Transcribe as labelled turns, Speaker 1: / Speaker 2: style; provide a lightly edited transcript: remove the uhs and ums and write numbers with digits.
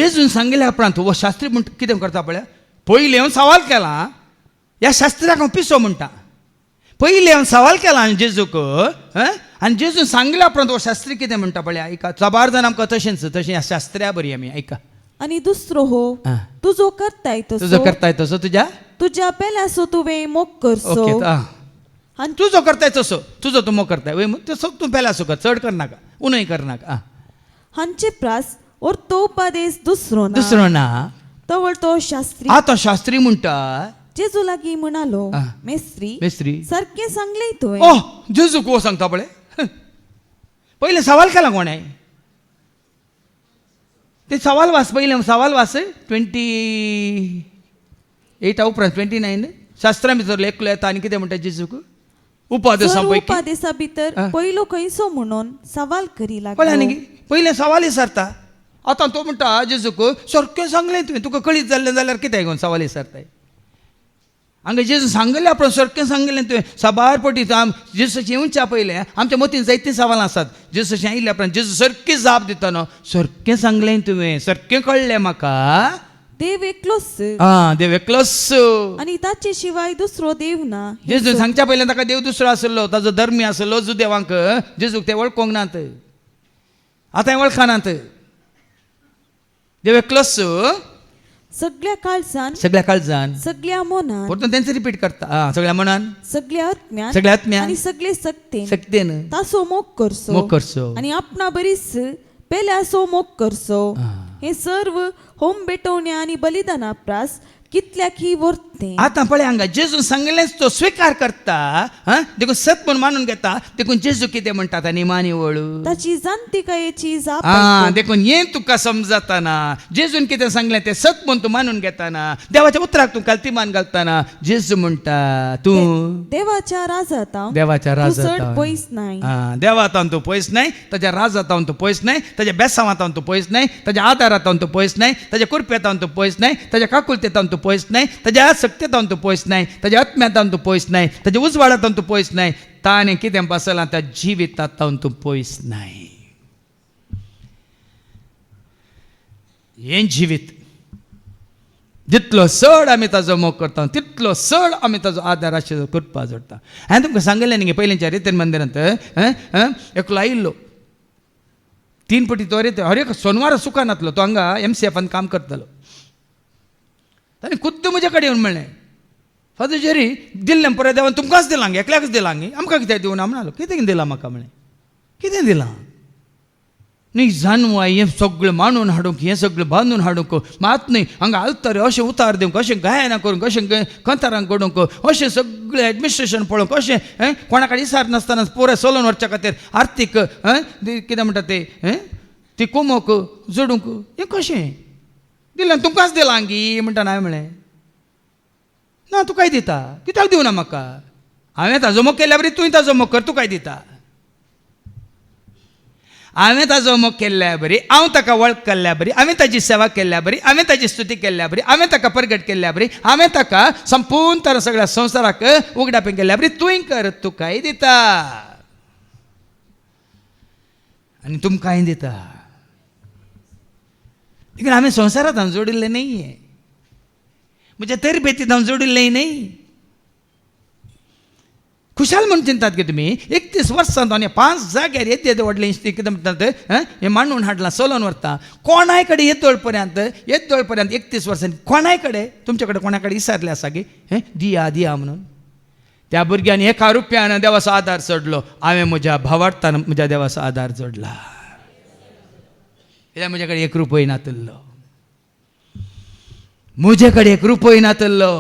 Speaker 1: जेजून सांगिल्ल्या उपरांत हो शास्त्री म्हणटा कितें करता पळय, पयलीं हांव सवाल केला, ह्या शास्त्राक हांव पिसो म्हणटा. पयलीं हांव सवाल केला आनी जेजूक, आनी जेजून सांगिल्ल्या उपरांत हो शास्त्री कितें म्हणटा पळय, आयका. सबार जाण आमकां तशेंच ह्या शास्त्र्या बरी आमी आयका.
Speaker 2: आणि दुसरो हो, तुजो करताय
Speaker 1: तुजो
Speaker 2: तसो,
Speaker 1: करताय तसो
Speaker 2: तुज्या पेल्यासो तुवें मोग करसो.
Speaker 1: ओके.
Speaker 2: आनी
Speaker 1: तुजो करताय तसो, तुजो तूं मोग करताय वय, तसो तूं पेल्यासो कर, चड करनाका, उणय करनाका.
Speaker 2: हांचे प्रास और तो उपदेश दुसरो ना.
Speaker 1: दुसरो ना.
Speaker 2: तवळ तो शास्त्री
Speaker 1: आतां शास्त्री म्हणटा,
Speaker 2: जेजू लागीं म्हणालो,
Speaker 1: मेस्त्री
Speaker 2: सारकें सांगलें तुवें.
Speaker 1: ओह, जेजूक हो सांगता पळय. पयले सवाल केला कोणें, ते सवाल वाच, पयले सवाल वाच. 28 उपरांत 29 शास्त्रां भितर एकलो येता आनी कितें म्हणटा जेजूक, उपदेशा पैकी
Speaker 2: उपदेशा भितर पयलो खंयचो म्हणून सवाल करी
Speaker 1: कळ्ळें
Speaker 2: लागलो.
Speaker 1: न्ही, पयले सवाल विचारता. आतां तो म्हणटा जेजूक, सारकें सांगलें तुवें, तुका कळीत जाल्लें जाल्यार कितें घेवन सवाल विचारताय. हांगा जेजू सांगलें आपण सारकें सांगलें तुवें. साबार पटी जेजूची येवच्या पयलें आमच्या मतीन जायतीं सवालां आसात. जेजूची आयिल्ल्या उपरांत जेजू सारकी जाप दिता न्हू, सारकें सांगलें तुवें, सारकें कळ्ळें म्हाका.
Speaker 2: देव एकलोच
Speaker 1: देव एकलोच
Speaker 2: आनी ताचे शिवाय दुसरो देव ना.
Speaker 1: जेजू सांगच्या पयलें ताका देव दुसरो आसलो, ताजो धर्मी आसलो जुदेवांक. जेजूक ते वळखोंक नात, आतां वळखनात. देव एकलोच
Speaker 2: सगळ्या काळजान,
Speaker 1: सगळ्या काळजान,
Speaker 2: सगळ्या मनान,
Speaker 1: परतून तेंच रिपीट करता. सगळ्या मनान,
Speaker 2: सगळ्या आत्म्यान,
Speaker 1: सगळ्या आत्म्यान
Speaker 2: आनी सगळे सक्तेन,
Speaker 1: सक्तेन
Speaker 2: तासो मोग करसो.
Speaker 1: मोग करचो.
Speaker 2: आनी आपणा बरीच पेल्यासो मोग करसो. हे सर्व होम बेटवण्या आनी बलिदाना प्रास कितल्याक ही वर्ते.
Speaker 1: आतां पळय हांगा जेजून सांगलेंच तो स्वीकार करता, देखून सत म्हूण मानून घेता. देखून जेजू कितें म्हणटा निमाणी वळू,
Speaker 2: ताची जाणतिकायेची जाप.
Speaker 1: देखून हें तुका समजताना जेजून कितें सांगलें तें सत म्हूण तूं मानून घेताना, देवाच्या उतराक तूं काल्तिमान घालताना जेजू म्हणटा तूं
Speaker 2: देवाच्या राजांत,
Speaker 1: देवाच्या राजांत
Speaker 2: पयस नाही.
Speaker 1: देवांतावन तूं पयस नाही, ताच्या राजांतावन तूं पयस नाही, ताच्या बेसांवांतावन तूं पयस नाही, ताच्या आदारांतावन तूं पयस नाही, ताच्या कुरपेतावन तूं पयस नाही, ताच्या काकुलतेतावन तूं पयस नाही, ताच्या सक्तेतावन तूं पयस नाही, ताच्या आत्म्यातावन तूं पयस नाही, ताच्या उजवाडातावन तूं पयस नाही, ताणें कितें बसलां त्या जिवितांतावन तूं पयस नाही. हें जिवीत जितलो चड आमी ताजो मोग करता तितलो चड आमी ताजो आदार करपा जोडटा. हांवें तुमकां सांगिल्लें न्ही पयलींच्या रितीन मंदिरांत एकलो आयिल्लो 3 पटी तो हर एक सोनवार सुखान नातलो. तो हांगा MCFान काम करतालो. ताणें खुद्द म्हजे कडेन येवन म्हणलें, फादर जेरी दिल्लें पळय देवान तुमकांच दिलां, एकल्याकच दिलां गे, आमकां कितें दिवना म्हणलो. कितें दिलां म्हाका म्हळें, कितें दिलां न्ही जानवाय हें सगळें मांडून हाडूंक, हें सगळें बांदून हाडूंक मात न्ही, हांगा आलतारे अशें उतार दिवंक, अशें गायना करूंक, अशें कंथारांक घडोवंक, अशें सगळें एडमिनिस्ट्रेशन पळोवंक, अशें कोणा कडेन विचार नासतना पुराय चलोवन व्हरच्या खातीर आर्थीक कितें म्हणटा तें ती कुमोक जोडूंक, हें कशें दिलां तुमकांच दिलां गी म्हणटा. हांवें म्हळें ना तुकाय दिता, कित्याक दिवना म्हाका, हांवें ताजो मोग केल्या बरी तुवें ताजो मोग कर, तुकाय दिता. हांवें ताजो मोग केल्ल्या बरी, हांव ताका वळख केल्ल्या बरी, हांवें ताजी सेवा केल्ल्या बरी, हांवें ताजी स्तुती केल्ल्या बरी, हांवें ताका परगट केल्ल्या बरी, हांवें ताका संपूर्ण तरा सगळ्या संवसाराक उगडापें केल्ल्या बरी, तुवें कर, तुकाय दिता आनी तुमकांय दिता. देखीन हांवें संवसारांत हांव जोडिल्लें नाहीये, म्हज्या तरबेतीत हांव जोडिल्लें न्ही. खुशाल म्हणून चिंतात की तुमी 31 वर्सांत हांव 5 जाग्यार येद्य व्हडलें कितें म्हणटात हें मांडून हाडलां, चलोवन व्हरता. कोणाय कडेन येतोळ पर्यंत 31 वर्सांनी कोणाय कडेन तुमचे कडेन कोणा कडेन विचारलें आसा गे दिया दिया म्हणून. त्या भुरग्यांनी 1 रुपयान देवाचो आदार जोडलो. हांवें म्हज्या भावार्थान म्हज्या देवाचो आदार जोडला. कित्याक म्हजे कडेन 1 रुपया नातल्लो, म्हजे कडेन 1 रुपया नातल्लो.